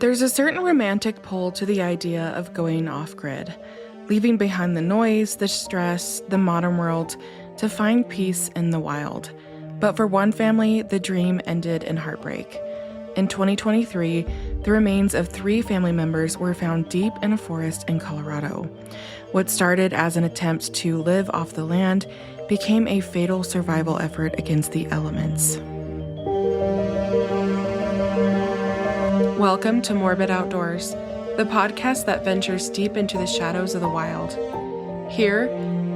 There's a certain romantic pull to the idea of going off-grid, leaving behind the noise, the stress, the modern world, to find peace in the wild. But for one family, the dream ended in heartbreak. In 2023, the remains of 3 family members were found deep in a forest in Colorado. What started as an attempt to live off the land became a fatal survival effort against the elements. Welcome to Morbid Outdoors, the podcast that ventures deep into the shadows of the wild. Here,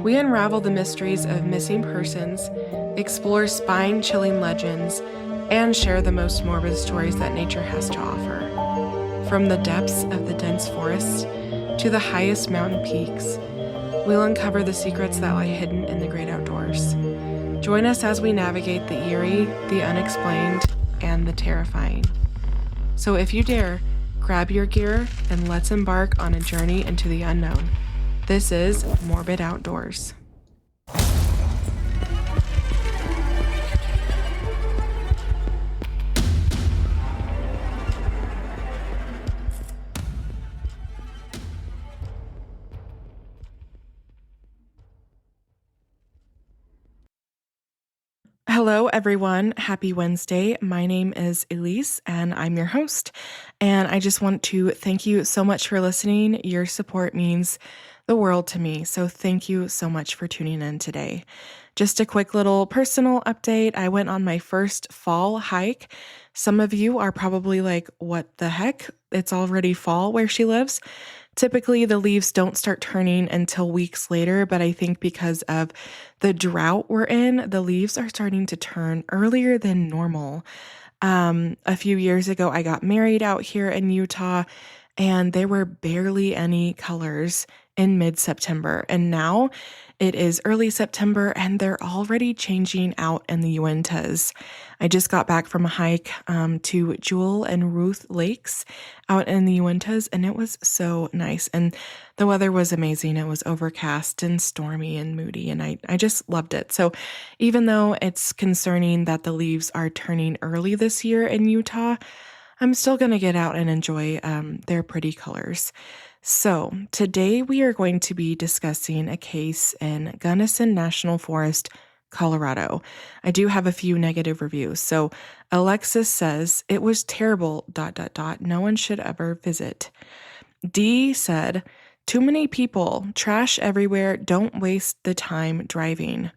we unravel the mysteries of missing persons, explore spine-chilling legends, and share the most morbid stories that nature has to offer. From the depths of the dense forest to the highest mountain peaks, we'll uncover the secrets that lie hidden in the great outdoors. Join us as we navigate the eerie, the unexplained, and the terrifying. So if you dare, grab your gear and let's embark on a journey into the unknown. This is Morbid Outdoors. Hello, everyone. Happy Wednesday. My name is Elise, and I'm your host. And I just want to thank you so much for listening. Your support means the world to me. So thank you so much for tuning in today. Just a quick little personal update. I went on my first fall hike. Some of you are probably like, what the heck? It's already fall where she lives. Typically, the leaves don't start turning until weeks later, but I think because of the drought we're in, the leaves are starting to turn earlier than normal. A few years ago, I got married out here in Utah, and there were barely any colors in mid-September. And now it is early September, and they're already changing out in the Uintas. I just got back from a hike to Jewel and Ruth Lakes out in the Uintas, and it was so nice. And the weather was amazing. It was overcast and stormy and moody, and I just loved it. So even though it's concerning that the leaves are turning early this year in Utah, I'm still going to get out and enjoy their pretty colors. So today we are going to be discussing a case in Gunnison National Forest, Colorado. I do have a few negative reviews. So Alexis says, it was terrible, ... No one should ever visit. D said, too many people, trash everywhere, don't waste the time driving.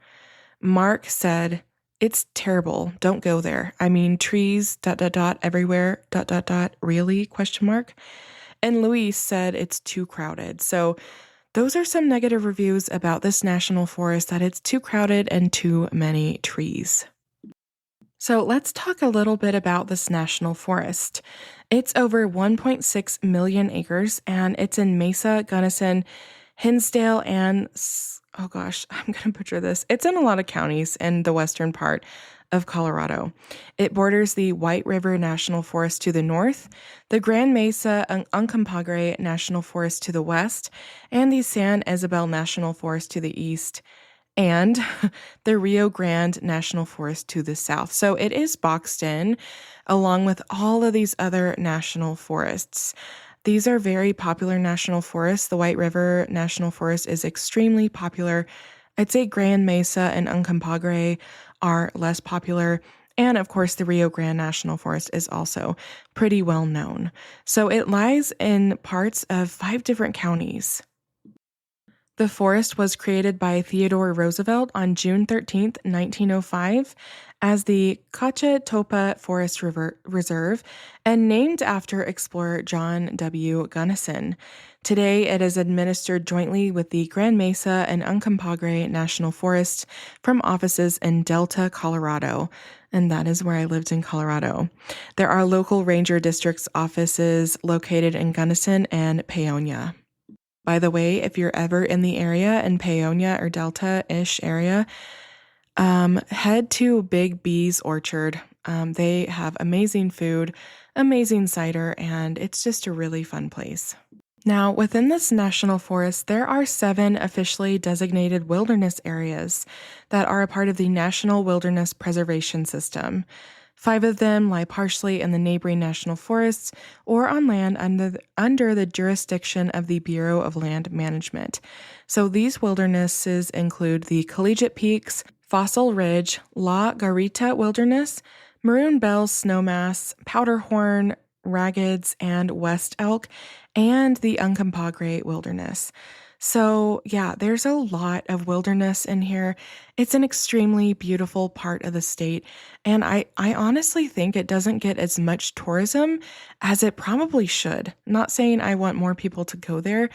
Mark said, it's terrible, don't go there. I mean, trees, ... everywhere, ... really, ? And Luis said it's too crowded. So those are some negative reviews about this national forest, that it's too crowded and too many trees. So let's talk a little bit about this national forest. It's over 1.6 million acres, and it's in Mesa, Gunnison, Hinsdale, and, oh gosh, I'm going to butcher this. It's in a lot of counties in the western part of Colorado. It borders the White River National Forest to the north, the Grand Mesa Uncompahgre National Forest to the west, and the San Isabel National Forest to the east, and the Rio Grande National Forest to the south. So it is boxed in along with all of these other national forests. These are very popular national forests. The White River National Forest is extremely popular. I'd say Grand Mesa and Uncompahgre are less popular. And of course, the Rio Grande National Forest is also pretty well known. So it lies in parts of 5 different counties. The forest was created by Theodore Roosevelt on June 13th, 1905, as the Cacatopa Forest Reserve and named after explorer John W. Gunnison. Today, it is administered jointly with the Grand Mesa and Uncompahgre National Forest from offices in Delta, Colorado, and that is where I lived in Colorado. There are local ranger districts offices located in Gunnison and Paonia. By the way, if you're ever in the area, in Paonia or Delta-ish area, head to Big B's Orchard. They have amazing food, amazing cider, and it's just a really fun place. Now, within this national forest, there are 7 officially designated wilderness areas that are a part of the National Wilderness Preservation System. 5 of them lie partially in the neighboring national forests or on land under the jurisdiction of the Bureau of Land Management. So these wildernesses include the Collegiate Peaks, Fossil Ridge, La Garita Wilderness, Maroon Bells Snowmass, Powderhorn, Raggeds, and West Elk, and the Uncompahgre Wilderness. So, yeah, there's a lot of wilderness in here. It's an extremely beautiful part of the state, and I honestly think it doesn't get as much tourism as it probably should. Not saying I want more people to go there,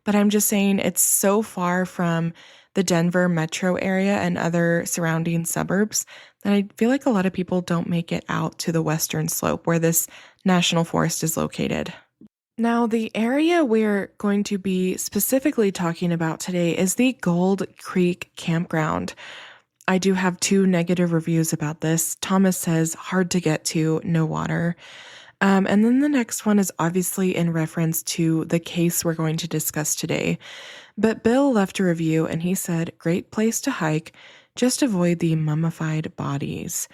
but I'm just saying it's so far from the Denver metro area and other surrounding suburbs that I feel like a lot of people don't make it out to the western slope where this national forest is located. Now, the area we're going to be specifically talking about today is the Gold Creek Campground. I do have 2 negative reviews about this. Thomas says, hard to get to, no water. And then the next one is obviously in reference to the case we're going to discuss today. But Bill left a review and he said, great place to hike, just avoid the mummified bodies.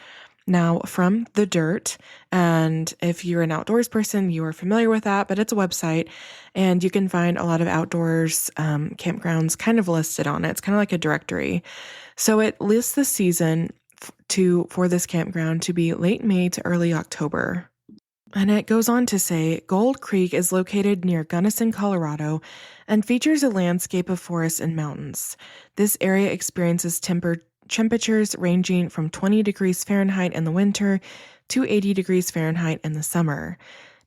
Now, from The Dirt, and if you're an outdoors person, you are familiar with that, but it's a website, and you can find a lot of outdoors campgrounds kind of listed on it. It's kind of like a directory. So it lists the season for this campground to be late May to early October. And it goes on to say, Gold Creek is located near Gunnison, Colorado, and features a landscape of forests and mountains. This area experiences temperatures ranging from 20 degrees Fahrenheit in the winter to 80 degrees Fahrenheit in the summer.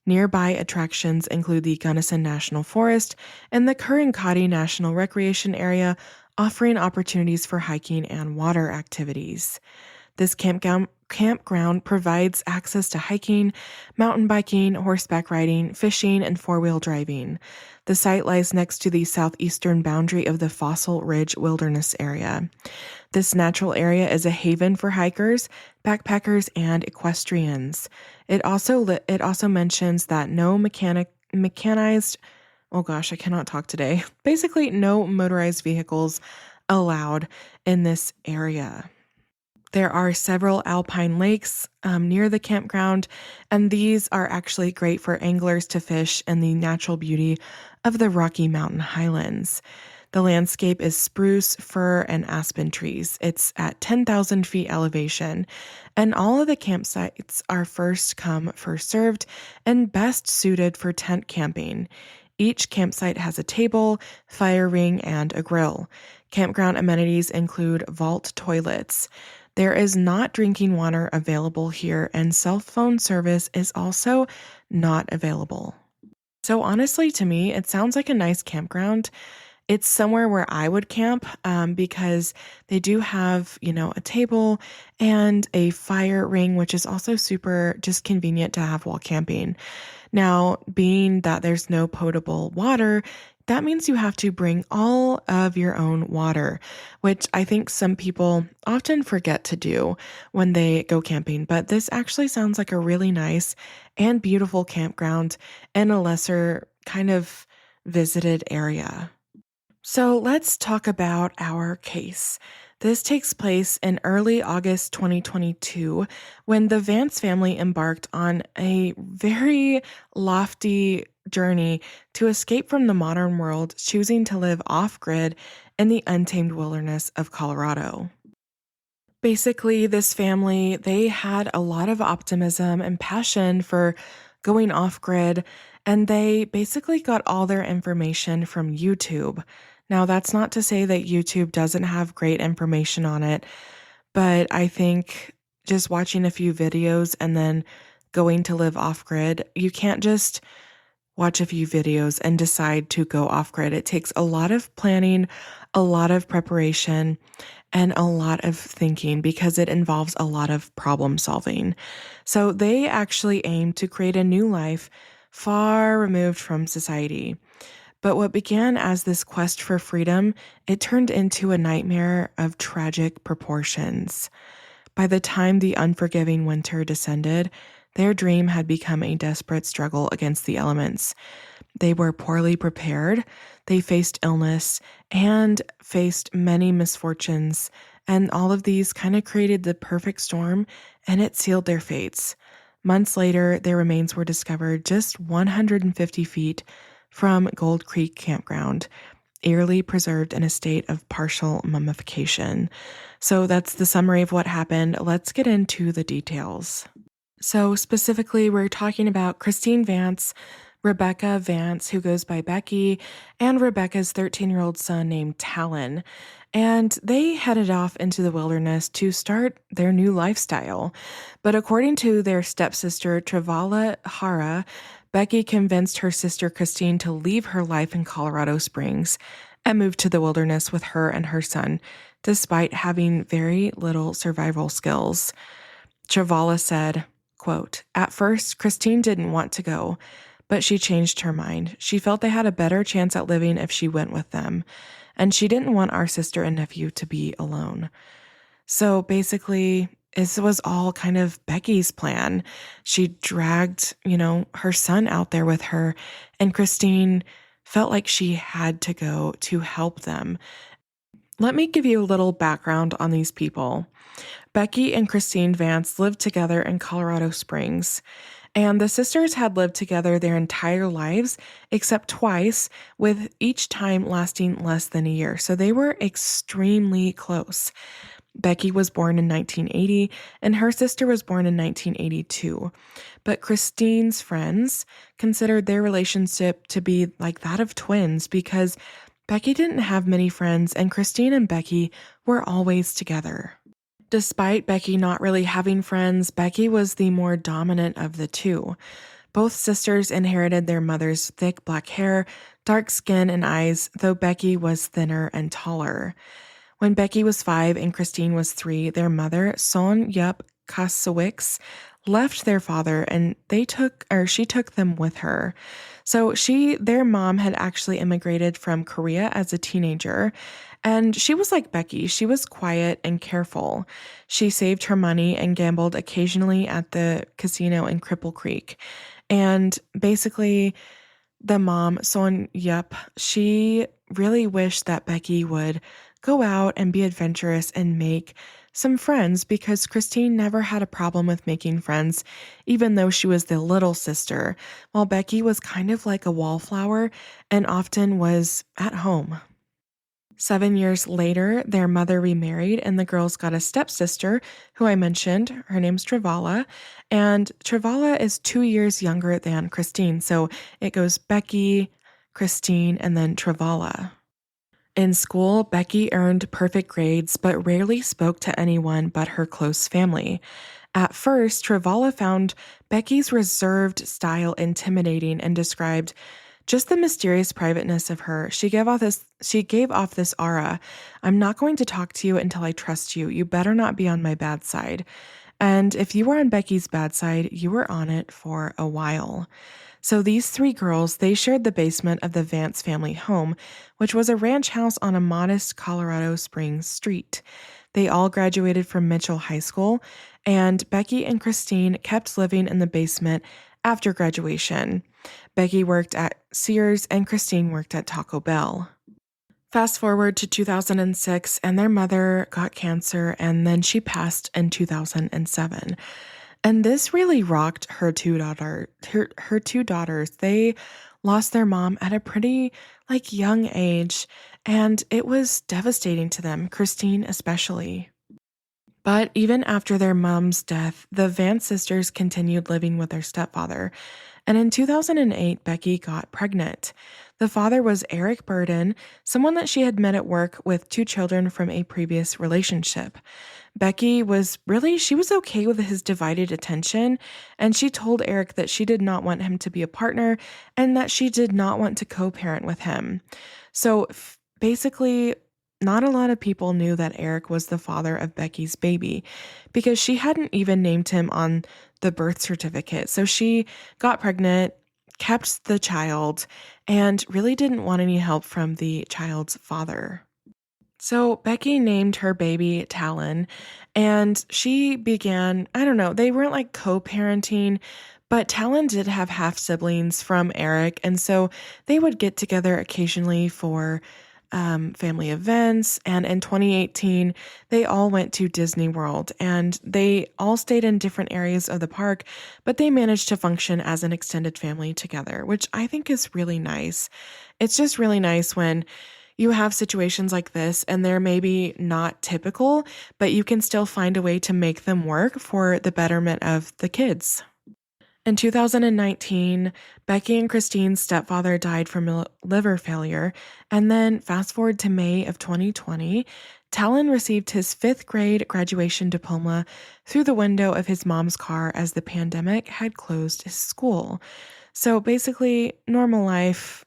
Nearby attractions include the Gunnison National Forest and the Currincati National Recreation Area, offering opportunities for hiking and water activities. This campground provides access to hiking, mountain biking, horseback riding, fishing, and four-wheel driving. The site lies next to the southeastern boundary of the Fossil Ridge Wilderness Area. This natural area is a haven for hikers, backpackers, and equestrians. It also mentions that no mechanized, oh gosh, I cannot talk today. Basically, no motorized vehicles allowed in this area. There are several alpine lakes near the campground, and these are actually great for anglers to fish in the natural beauty of the Rocky Mountain Highlands. The landscape is spruce, fir, and aspen trees. It's at 10,000 feet elevation, and all of the campsites are first come, first served, and best suited for tent camping. Each campsite has a table, fire ring, and a grill. Campground amenities include vault toilets. There is not drinking water available here, and cell phone service is also not available. So honestly, to me, it sounds like a nice campground. It's somewhere where I would camp because they do have, a table and a fire ring, which is also super just convenient to have while camping. Now, being that there's no potable water, that means you have to bring all of your own water, which I think some people often forget to do when they go camping. But this actually sounds like a really nice and beautiful campground in a lesser kind of visited area. So let's talk about our case. This takes place in early August 2022 when the Vance family embarked on a very lofty journey to escape from the modern world, choosing to live off-grid in the untamed wilderness of Colorado. Basically, this family, they had a lot of optimism and passion for going off-grid, and they basically got all their information from YouTube. Now, that's not to say that YouTube doesn't have great information on it, but I think just watching a few videos and then going to live off-grid, you can't just watch a few videos and decide to go off-grid. It takes a lot of planning, a lot of preparation, and a lot of thinking because it involves a lot of problem solving. So they actually aim to create a new life far removed from society. But what began as this quest for freedom, it turned into a nightmare of tragic proportions. By the time the unforgiving winter descended, their dream had become a desperate struggle against the elements. They were poorly prepared, they faced illness, and faced many misfortunes And all of these kind of created the perfect storm, and it sealed their fates. Months later, their remains were discovered just 150 feet from Gold Creek Campground, eerily preserved in a state of partial mummification. So that's the summary of what happened. Let's get into the details. So, specifically, we're talking about Christine Vance, Rebecca Vance, who goes by Becky, and Rebecca's 13-year-old son named Talon. And they headed off into the wilderness to start their new lifestyle. But according to their stepsister, Travala Hara, Becky convinced her sister Christine to leave her life in Colorado Springs and move to the wilderness with her and her son, despite having very little survival skills. Travala said, quote, "At first, Christine didn't want to go, but she changed her mind. She felt they had a better chance at living if she went with them, and she didn't want our sister and nephew to be alone." So basically, this was all kind of Becky's plan. She dragged, her son out there with her, and Christine felt like she had to go to help them. Let me give you a little background on these people. Becky and Christine Vance lived together in Colorado Springs, and the sisters had lived together their entire lives, except twice, with each time lasting less than a year. So they were extremely close. Becky was born in 1980, and her sister was born in 1982. But Christine's friends considered their relationship to be like that of twins because Becky didn't have many friends, and Christine and Becky were always together. Despite Becky not really having friends, Becky was the more dominant of the two. Both sisters inherited their mother's thick black hair, dark skin, and eyes, though Becky was thinner and taller. When Becky was 5 and Christine was 3, their mother, Son Yup Kasowicz, left their father and she took them with her. So their mom had actually immigrated from Korea as a teenager, and she was like Becky. She was quiet and careful. She saved her money and gambled occasionally at the casino in Cripple Creek. And basically, the mom, Son Yup, she really wished that Becky would go out and be adventurous and make some friends because Christine never had a problem with making friends, even though she was the little sister, while Becky was kind of like a wallflower and often was at home. 7 years later, their mother remarried and the girls got a stepsister who I mentioned. Her name's Travala, and Travala is 2 years younger than Christine. So it goes Becky, Christine, and then Travala. In school, Becky earned perfect grades but rarely spoke to anyone but her close family. At first, Travala found Becky's reserved style intimidating and described just the mysterious privateness of her. She gave off this aura. "I'm not going to talk to you until I trust you. You better not be on my bad side." And if you were on Becky's bad side, you were on it for a while. So these 3 girls, they shared the basement of the Vance family home, which was a ranch house on a modest Colorado Springs street. They all graduated from Mitchell High School, and Becky and Christine kept living in the basement after graduation. Becky worked at Sears and Christine worked at Taco Bell. Fast forward to 2006, and their mother got cancer, and then she passed in 2007. And this really rocked her two daughters. They lost their mom at a pretty young age, and it was devastating to them, Christine especially. But even after their mom's death, the Vance sisters continued living with their stepfather. And in 2008, Becky got pregnant. The father was Eric Burden, someone that she had met at work with 2 children from a previous relationship. Becky was okay with his divided attention, and she told Eric that she did not want him to be a partner and that she did not want to co-parent with him. So basically, not a lot of people knew that Eric was the father of Becky's baby because she hadn't even named him on the birth certificate. So she got pregnant, kept the child, and really didn't want any help from the child's father. So Becky named her baby Talon, and she began, they weren't co-parenting, but Talon did have half siblings from Eric, and so they would get together occasionally for family events. And in 2018, they all went to Disney World, and they all stayed in different areas of the park, but they managed to function as an extended family together, which I think is really nice. It's just really nice when you have situations like this and they're maybe not typical, but you can still find a way to make them work for the betterment of the kids. In 2019, Becky and Christine's stepfather died from liver failure, and then fast forward to May of 2020, Talon received his fifth grade graduation diploma through the window of his mom's car as the pandemic had closed his school. So basically, normal life,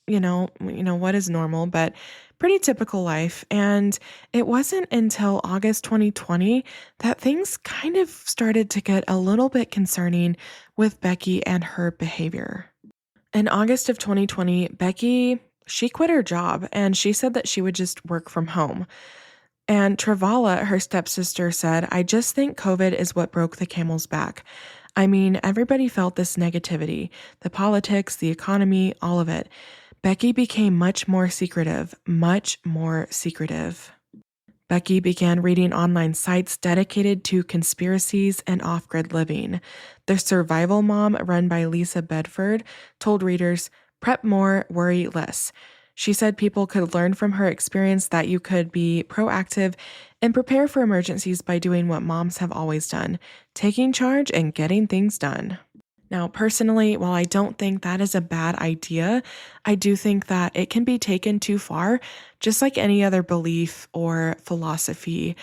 what is normal, but pretty typical life. And it wasn't until August 2020 that things kind of started to get a little bit concerning with Becky and her behavior. In August of 2020, Becky, she quit her job and she said that she would just work from home. And Travala, her stepsister, said, "I just think COVID is what broke the camel's back. I mean, everybody felt this negativity, the politics, the economy, all of it. Becky became much more secretive, much more secretive." Becky began reading online sites dedicated to conspiracies and off-grid living. The Survival Mom, run by Lisa Bedford, told readers, "Prep more, worry less." She said people could learn from her experience that you could be proactive and prepare for emergencies by doing what moms have always done, taking charge and getting things done. Now, personally, while I don't think that is a bad idea, I do think that it can be taken too far, just like any other belief or philosophy.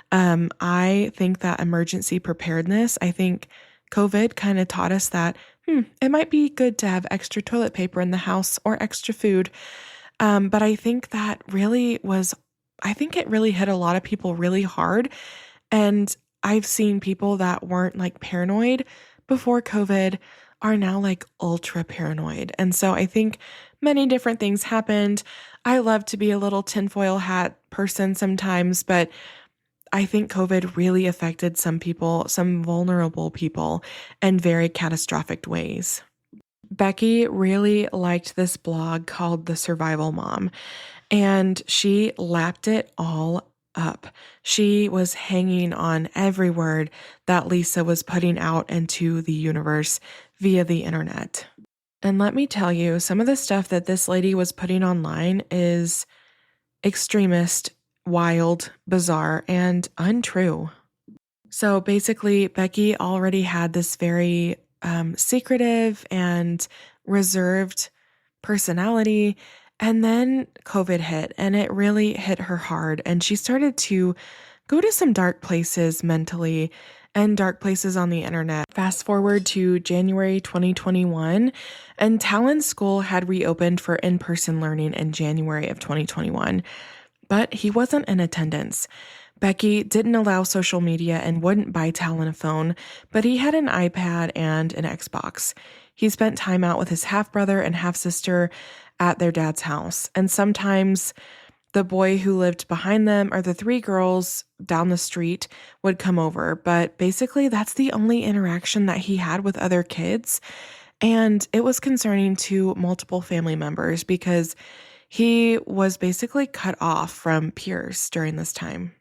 I think that emergency preparedness, I think COVID kind of taught us that it might be good to have extra toilet paper in the house or extra food. But I think it really hit a lot of people really hard. And I've seen people that weren't like paranoid before COVID are now like ultra paranoid. And so I think many different things happened. I love to be a little tinfoil hat person sometimes, but I think COVID really affected some people, some vulnerable people, in very catastrophic ways. Becky really liked this blog called The Survival Mom, and she lapped it all up. She was hanging on every word that Lisa was putting out into the universe via the internet. And let me tell you, some of the stuff that this lady was putting online is extremist, wild, bizarre, and untrue. So basically, Becky already had this very secretive and reserved personality. And then COVID hit, and it really hit her hard. And she started to go to some dark places mentally and dark places on the internet. Fast forward to January 2021, and Talon's school had reopened for in-person learning in January of 2021, but he wasn't in attendance. Becky didn't allow social media and wouldn't buy Talon a phone, but he had an iPad and an Xbox. He spent time out with his half-brother and half-sister at their dad's house. And sometimes the boy who lived behind them or the three girls down the street would come over. But basically, that's the only interaction that he had with other kids. And it was concerning to multiple family members because he was basically cut off from peers during this time.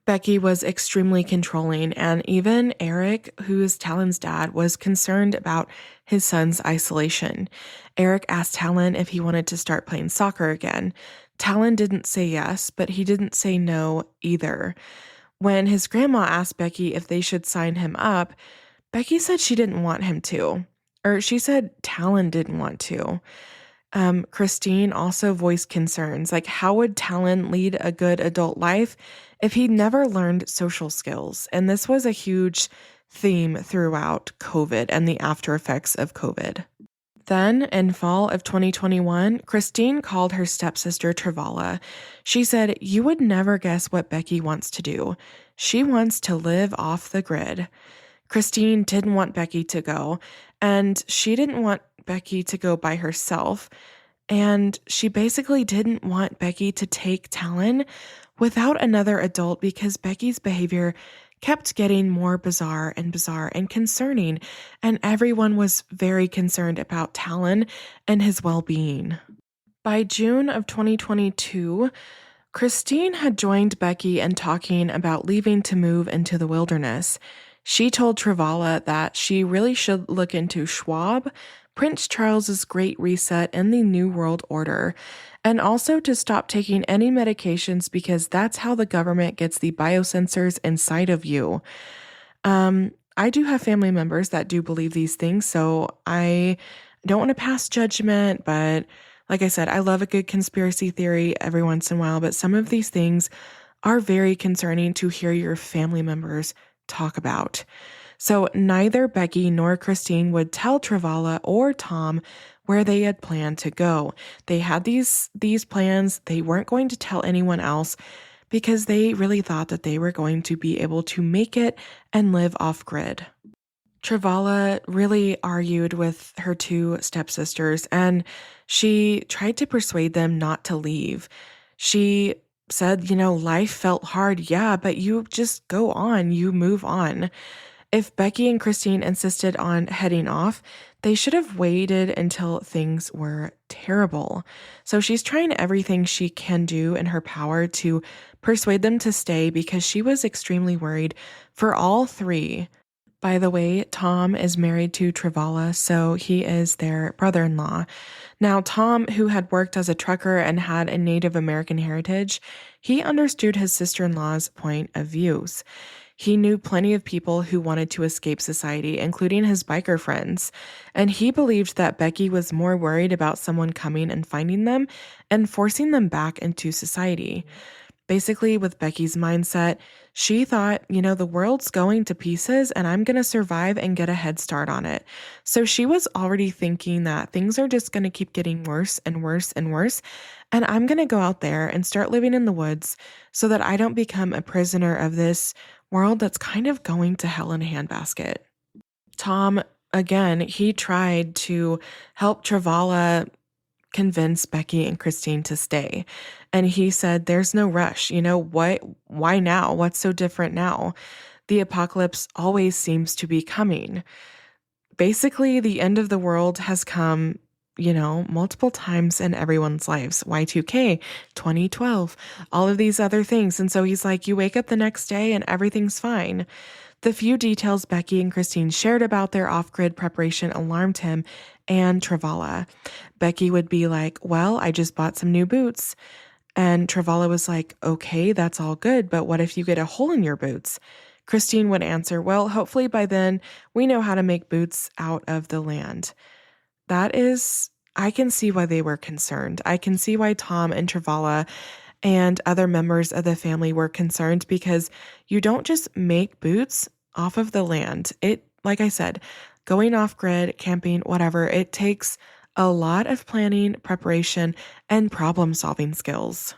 Becky was extremely controlling, and even Eric, who is Talon's dad, was concerned about his son's isolation. Eric asked Talon if he wanted to start playing soccer again. Talon didn't say yes, but he didn't say no either. When his grandma asked Becky if they should sign him up, Becky said she didn't want him to, or she said Talon didn't want to. Christine also voiced concerns, like how would Talon lead a good adult life if he never learned social skills? And this was a huge theme throughout COVID and the after effects of COVID. Then, in fall of 2021, Christine called her stepsister Travala. She said, "You would never guess what Becky wants to do. She wants to live off the grid." Christine didn't want Becky to go, and she didn't want Becky to go by herself. And she basically didn't want Becky to take Talon without another adult because Becky's behavior kept getting more bizarre and concerning, and everyone was very concerned about Talon and his well-being. By June of 2022, Christine had joined Becky in talking about leaving to move into the wilderness. She told Travala that she really should look into Schwab, Prince Charles's Great Reset, and the New World Order, and also to stop taking any medications because that's how the government gets the biosensors inside of you. I do have family members that do believe these things, so I don't want to pass judgment, but like I said, I love a good conspiracy theory every once in a while, but some of these things are very concerning to hear your family members talk about. So neither Becky nor Christine would tell Travala or Tom where they had planned to go. They had these plans. They weren't going to tell anyone else because they really thought that they were going to be able to make it and live off grid. Travala really argued with her two stepsisters, and she tried to persuade them not to leave. She said, life felt hard, yeah, but you just go on, you move on. If Becky and Christine insisted on heading off, they should have waited until things were terrible. So she's trying everything she can do in her power to persuade them to stay because she was extremely worried for all three. By the way, Tom is married to Travala, so he is their brother-in-law. Now, Tom, who had worked as a trucker and had a Native American heritage, he understood his sister-in-law's point of views. He knew plenty of people who wanted to escape society, including his biker friends, and he believed that Becky was more worried about someone coming and finding them and forcing them back into society. Basically, with Becky's mindset, she thought, the world's going to pieces and I'm going to survive and get a head start on it. So she was already thinking that things are just going to keep getting worse and worse and worse. And I'm going to go out there and start living in the woods so that I don't become a prisoner of this world that's kind of going to hell in a handbasket. Tom, again, he tried to help Travala convince Becky and Christine to stay. And he said, there's no rush. Why now? What's so different now? The apocalypse always seems to be coming. Basically, the end of the world has come, multiple times in everyone's lives. Y2K, 2012, all of these other things. And so he's like, you wake up the next day and everything's fine. The few details Becky and Christine shared about their off-grid preparation alarmed him and Travala. Becky would be like, well, I just bought some new boots. And Travala was like, okay, that's all good, but what if you get a hole in your boots? Christine would answer, well, hopefully by then we know how to make boots out of the land. I can see why they were concerned. I can see why Tom and Travala and other members of the family were concerned because you don't just make boots off of the land. Like I said, going off grid, camping, whatever, it takes a lot of planning, preparation, and problem-solving skills.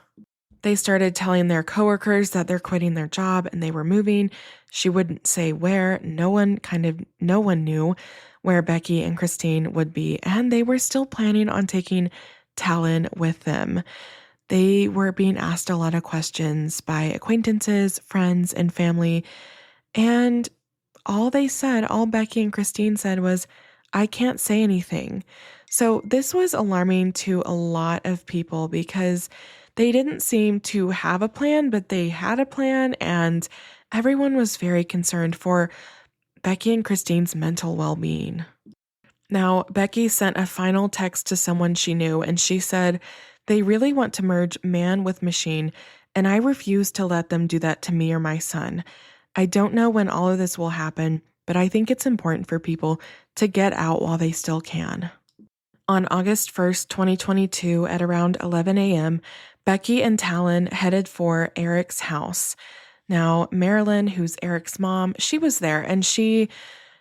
They started telling their coworkers that they're quitting their job and they were moving. She wouldn't say where. No one knew where Becky and Christine would be, and they were still planning on taking Talon with them. They were being asked a lot of questions by acquaintances, friends, and family, and all Becky and Christine said was, I can't say anything. So this was alarming to a lot of people because they didn't seem to have a plan, but they had a plan, and everyone was very concerned for Becky and Christine's mental well-being. Now, Becky sent a final text to someone she knew, and she said, they really want to merge man with machine, and I refuse to let them do that to me or my son. I don't know when all of this will happen, but I think it's important for people to get out while they still can. On August 1st, 2022, at around 11 a.m., Becky and Talon headed for Eric's house. Now, Marilyn, who's Eric's mom, she was there, and she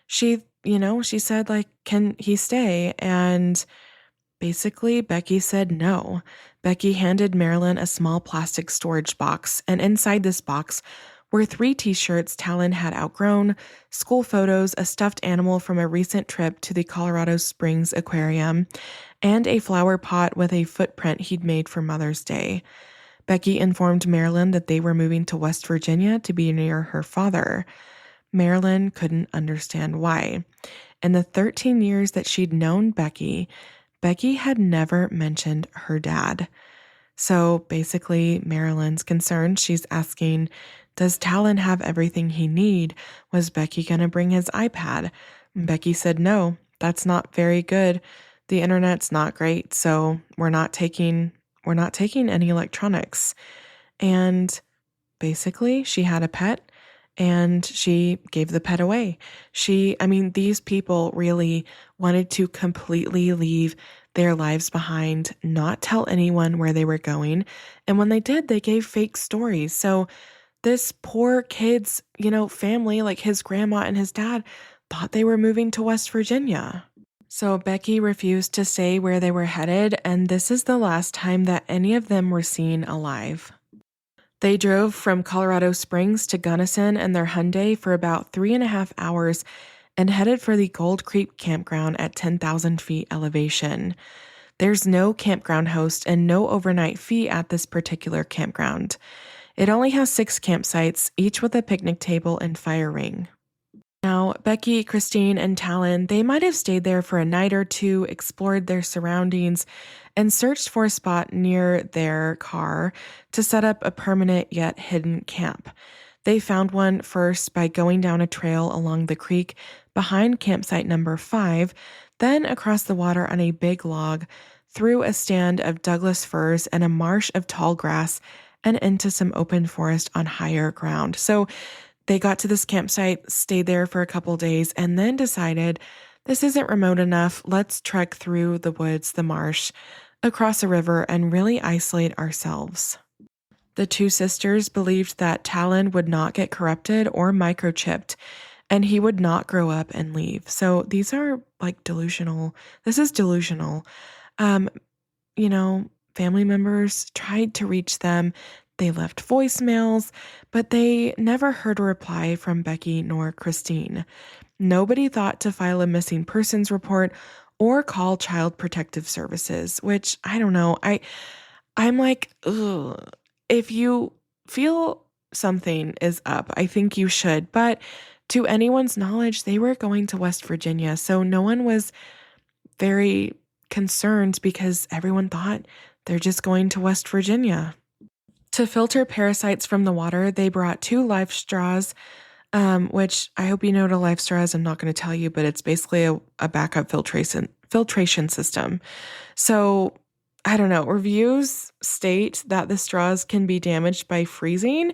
said, can he stay? And basically, Becky said no. Becky handed Marilyn a small plastic storage box, and inside this box were 3 t-shirts Talon had outgrown, school photos, a stuffed animal from a recent trip to the Colorado Springs Aquarium, and a flower pot with a footprint he'd made for Mother's Day. Becky informed Marilyn that they were moving to West Virginia to be near her father. Marilyn couldn't understand why. In the 13 years that she'd known Becky, Becky had never mentioned her dad. So basically, Marilyn's concerned. She's asking, does Talon have everything he need? Was Becky going to bring his iPad? Becky said, no, that's not very good. The internet's not great, so we're not taking any electronics. And basically, she had a pet and she gave the pet away. These people really wanted to completely leave their lives behind, not tell anyone where they were going. And when they did, they gave fake stories. So this poor kid's, family, like his grandma and his dad, thought they were moving to West Virginia. So Becky refused to say where they were headed, and this is the last time that any of them were seen alive. They drove from Colorado Springs to Gunnison in their Hyundai for about 3.5 hours and headed for the Gold Creek campground at 10,000 feet elevation. There's no campground host and no overnight fee at this particular campground. It only has 6 campsites, each with a picnic table and fire ring. Now, Becky, Christine, and Talon, they might have stayed there for a night or two, explored their surroundings, and searched for a spot near their car to set up a permanent yet hidden camp. They found one first by going down a trail along the creek behind campsite number 5, then across the water on a big log, through a stand of Douglas firs and a marsh of tall grass, and into some open forest on higher ground. So they got to this campsite, stayed there for a couple days, and then decided, this isn't remote enough. Let's trek through the woods, the marsh, across a river, and really isolate ourselves. The 2 sisters believed that Talon would not get corrupted or microchipped, and he would not grow up and leave. So these are delusional. This is delusional. Family members tried to reach them. They left voicemails, but they never heard a reply from Becky nor Christine. Nobody thought to file a missing persons report or call Child Protective Services, which I don't know. I'm like, ugh. If you feel something is up, I think you should. But to anyone's knowledge, they were going to West Virginia, so no one was very concerned because everyone thought they're just going to West Virginia. To filter parasites from the water, they brought 2 life straws, which I hope you know what a life straw is. I'm not going to tell you, but it's basically a backup filtration system. So I don't know. Reviews state that the straws can be damaged by freezing,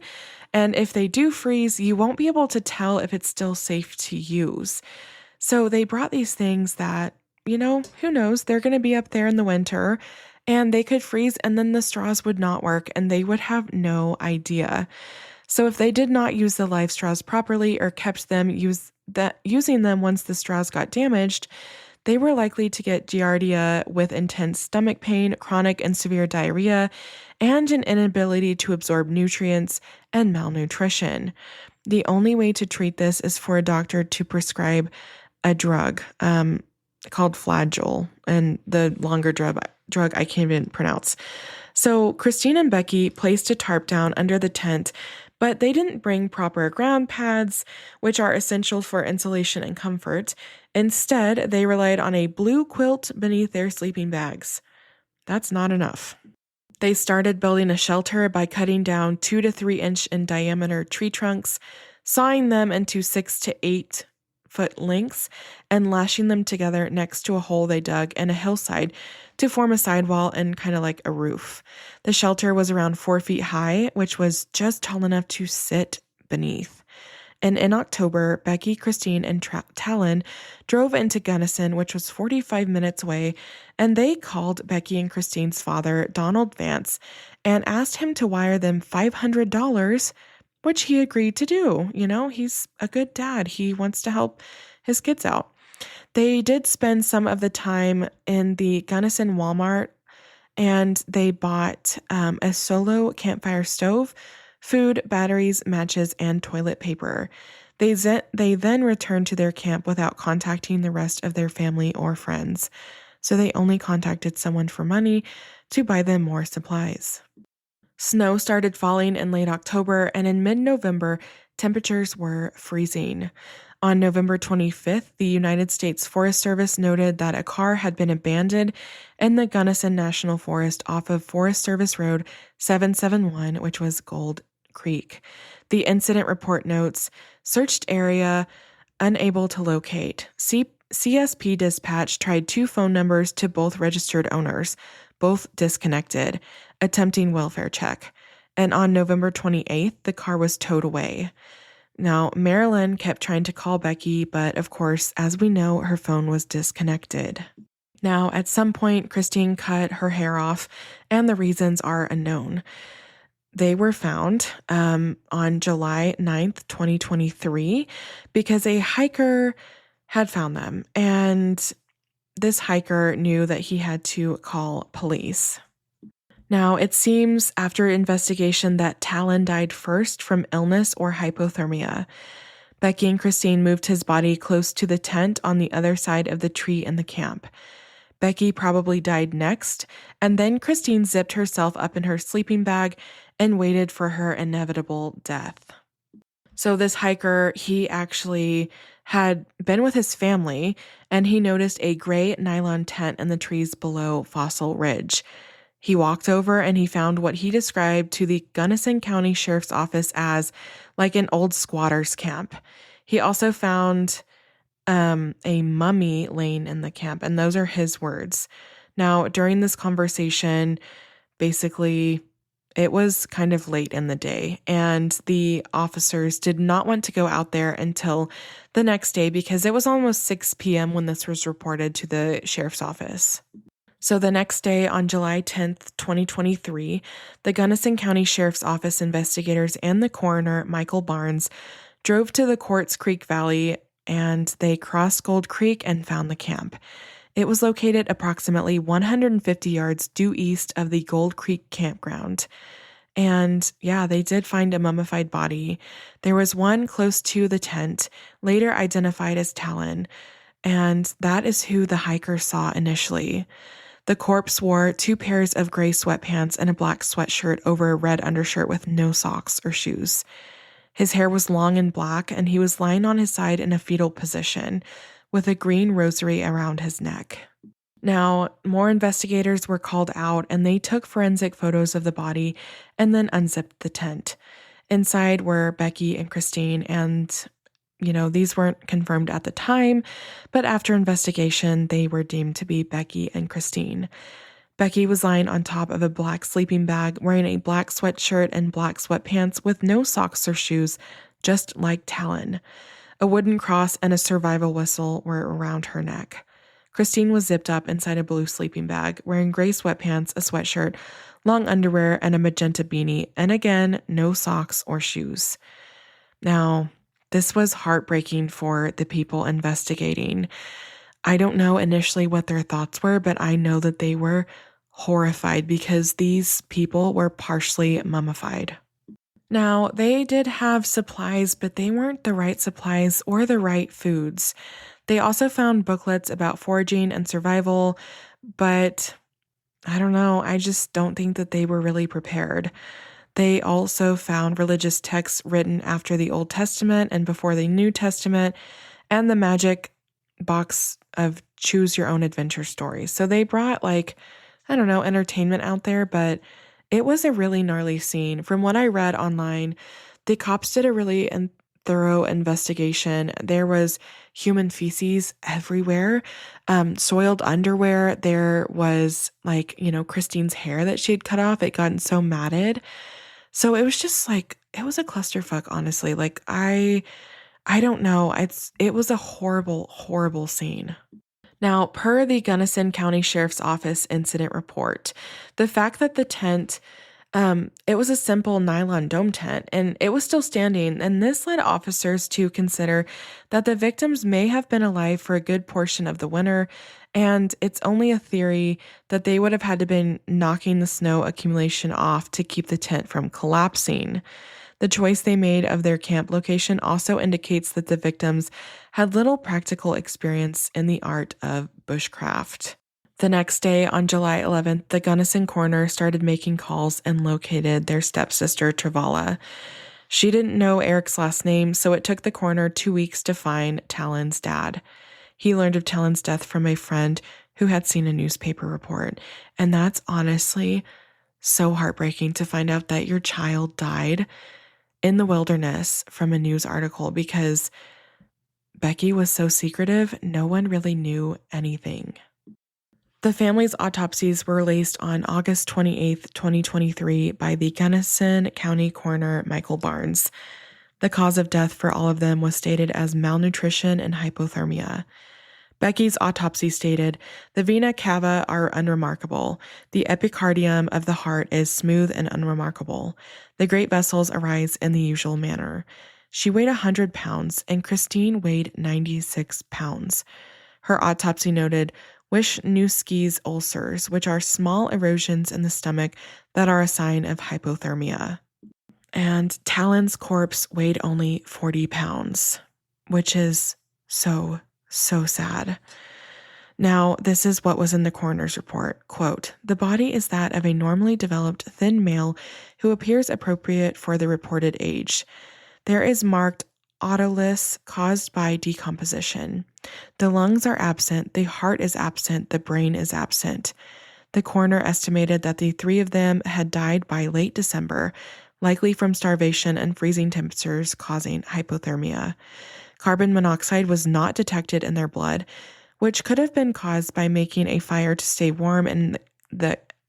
and if they do freeze, you won't be able to tell if it's still safe to use. So they brought these things that, who knows, they're going to be up there in the winter, and they could freeze, and then the straws would not work, and they would have no idea. So if they did not use the life straws properly or kept them using them once the straws got damaged, they were likely to get giardia with intense stomach pain, chronic and severe diarrhea, and an inability to absorb nutrients and malnutrition. The only way to treat this is for a doctor to prescribe a drug called Flagyl, and the longer drug I can't even pronounce. So Christine and Becky placed a tarp down under the tent, but they didn't bring proper ground pads, which are essential for insulation and comfort. Instead, they relied on a blue quilt beneath their sleeping bags. That's not enough. They started building a shelter by cutting down 2 to 3 inch in diameter tree trunks, sawing them into 6 to 8 foot lengths, and lashing them together next to a hole they dug in a hillside to form a sidewall and kind of like a roof. The shelter was around 4 feet high, which was just tall enough to sit beneath. And in October, Becky, Christine, and Talon drove into Gunnison, which was 45 minutes away, and they called Becky and Christine's father, Donald Vance, and asked him to wire them $500, which he agreed to do. He's a good dad. He wants to help his kids out. They did spend some of the time in the Gunnison Walmart, and they bought a solo campfire stove, food, batteries, matches, and toilet paper. They then returned to their camp without contacting the rest of their family or friends. So they only contacted someone for money to buy them more supplies. Snow started falling in late October, and in mid-November, temperatures were freezing. On November 25th, the United States Forest Service noted that a car had been abandoned in the Gunnison National Forest off of Forest Service Road 771, which was Gold Creek. The incident report notes, searched area unable to locate. CSP dispatch tried 2 phone numbers to both registered owners, both disconnected, attempting welfare check. And on November 28th, the car was towed away. Now, Marilyn kept trying to call Becky, but of course, as we know, her phone was disconnected. Now, at some point, Christine cut her hair off, and the reasons are unknown. They were found on July 9th, 2023, because a hiker had found them, and this hiker knew that he had to call police. Now, it seems after investigation that Talon died first from illness or hypothermia. Becky and Christine moved his body close to the tent on the other side of the tree in the camp. Becky probably died next, and then Christine zipped herself up in her sleeping bag and waited for her inevitable death. So this hiker, he actually had been with his family, and he noticed a gray nylon tent in the trees below Fossil Ridge. He walked over and he found what he described to the Gunnison County Sheriff's Office as like an old squatter's camp. He also found a mummy laying in the camp, and those are his words. Now, during this conversation, basically, it was kind of late in the day, and the officers did not want to go out there until the next day because it was almost 6 p.m. when this was reported to the sheriff's office. So the next day, on July 10th, 2023, the Gunnison County Sheriff's Office investigators and the coroner, Michael Barnes, drove to the Quartz Creek Valley, and they crossed Gold Creek and found the camp. It was located approximately 150 yards due east of the Gold Creek campground. And yeah, they did find a mummified body. There was one close to the tent, later identified as Talon, and that is who the hiker saw initially. The corpse wore 2 pairs of gray sweatpants and a black sweatshirt over a red undershirt with no socks or shoes. His hair was long and black, and he was lying on his side in a fetal position, with a green rosary around his neck. Now, more investigators were called out, and they took forensic photos of the body and then unzipped the tent. Inside were Becky and Christine, and these weren't confirmed at the time, but after investigation, they were deemed to be Becky and Christine. Becky was lying on top of a black sleeping bag, wearing a black sweatshirt and black sweatpants with no socks or shoes, just like Talon. A wooden cross and a survival whistle were around her neck. Christine was zipped up inside a blue sleeping bag, wearing gray sweatpants, a sweatshirt, long underwear, and a magenta beanie, and again, no socks or shoes. Now, this was heartbreaking for the people investigating. I don't know initially what their thoughts were, but I know that they were horrified because these people were partially mummified. Now, they did have supplies, but they weren't the right supplies or the right foods. They also found booklets about foraging and survival, but I don't know, I just don't think that they were really prepared. They also found religious texts written after the Old Testament and before the New Testament, and the magic box of choose your own adventure stories. So they brought entertainment out there, but it was a really gnarly scene. From what I read online, the cops did a really thorough investigation. There was human feces everywhere, soiled underwear. There was Christine's hair that she had cut off. It gotten so matted. So it was just it was a clusterfuck, honestly. I don't know. It was a horrible, horrible scene. Now, per the Gunnison County Sheriff's Office incident report, the fact that the tent, it was a simple nylon dome tent, and it was still standing, and this led officers to consider that the victims may have been alive for a good portion of the winter, and it's only a theory that they would have had to been knocking the snow accumulation off to keep the tent from collapsing. The choice they made of their camp location also indicates that the victims had little practical experience in the art of bushcraft. The next day, on July 11th, the Gunnison coroner started making calls and located their stepsister, Travala. She didn't know Eric's last name, so it took the coroner 2 weeks to find Talon's dad. He learned of Talon's death from a friend who had seen a newspaper report. And that's honestly so heartbreaking to find out that your child died in the wilderness from a news article, because Becky was so secretive, no one really knew anything. The family's autopsies were released on August 28th, 2023 by the Gunnison County Coroner Michael Barnes. The cause of death for all of them was stated as malnutrition and hypothermia. Becky's autopsy stated, the vena cava are unremarkable. The epicardium of the heart is smooth and unremarkable. The great vessels arise in the usual manner. She weighed 100 pounds, and Christine weighed 96 pounds. Her autopsy noted Wisniewski's ulcers, which are small erosions in the stomach that are a sign of hypothermia. And Talon's corpse weighed only 40 pounds, which is so sad. Now, this is what was in the coroner's report. Quote, the body is that of a normally developed thin male who appears appropriate for the reported age. There is marked otoliths caused by decomposition. The lungs are absent, the heart is absent, the brain is absent. The coroner estimated that the three of them had died by late December, likely from starvation and freezing temperatures causing hypothermia. Carbon monoxide was not detected in their blood, which could have been caused by making a fire to stay warm in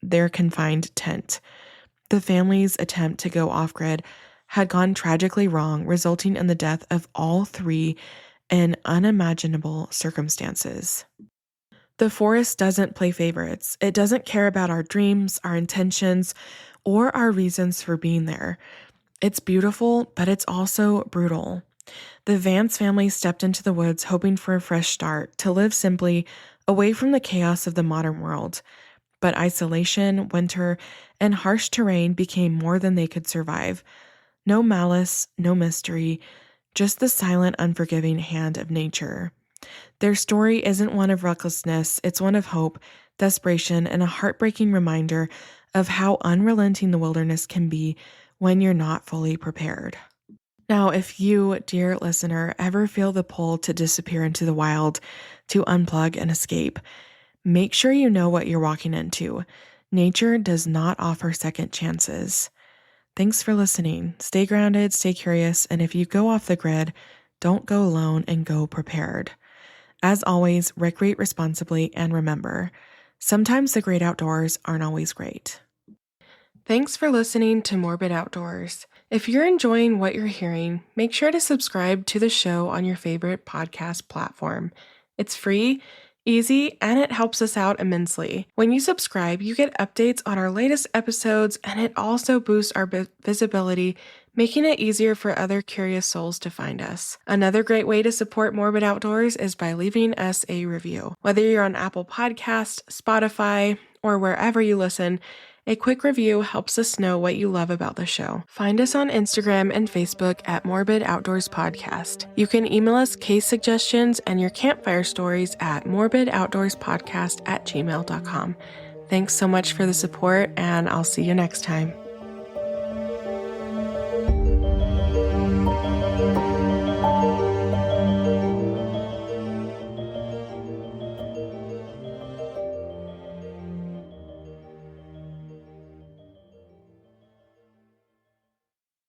their confined tent. The family's attempt to go off-grid had gone tragically wrong, resulting in the death of all three in unimaginable circumstances. The forest doesn't play favorites. It doesn't care about our dreams, our intentions, or our reasons for being there. It's beautiful, but it's also brutal. The Vance family stepped into the woods hoping for a fresh start, to live simply, away from the chaos of the modern world. But isolation, winter, and harsh terrain became more than they could survive. No malice, no mystery, just the silent, unforgiving hand of nature. Their story isn't one of recklessness, it's one of hope, desperation, and a heartbreaking reminder of how unrelenting the wilderness can be when you're not fully prepared. Now, if you, dear listener, ever feel the pull to disappear into the wild, to unplug and escape, make sure you know what you're walking into. Nature does not offer second chances. Thanks for listening. Stay grounded, stay curious, and if you go off the grid, don't go alone and go prepared. As always, recreate responsibly, and remember, sometimes the great outdoors aren't always great. Thanks for listening to Morbid Outdoors. If you're enjoying what you're hearing, make sure to subscribe to the show on your favorite podcast platform. It's free, easy, and it helps us out immensely. When you subscribe, you get updates on our latest episodes, and it also boosts our visibility, making it easier for other curious souls to find us. Another great way to support Morbid Outdoors is by leaving us a review. Whether you're on Apple Podcasts, Spotify, or wherever you listen, a quick review helps us know what you love about the show. Find us on Instagram and Facebook at Morbid Outdoors Podcast. You can email us case suggestions and your campfire stories at morbidoutdoorspodcast@gmail.com. Thanks so much for the support, and I'll see you next time.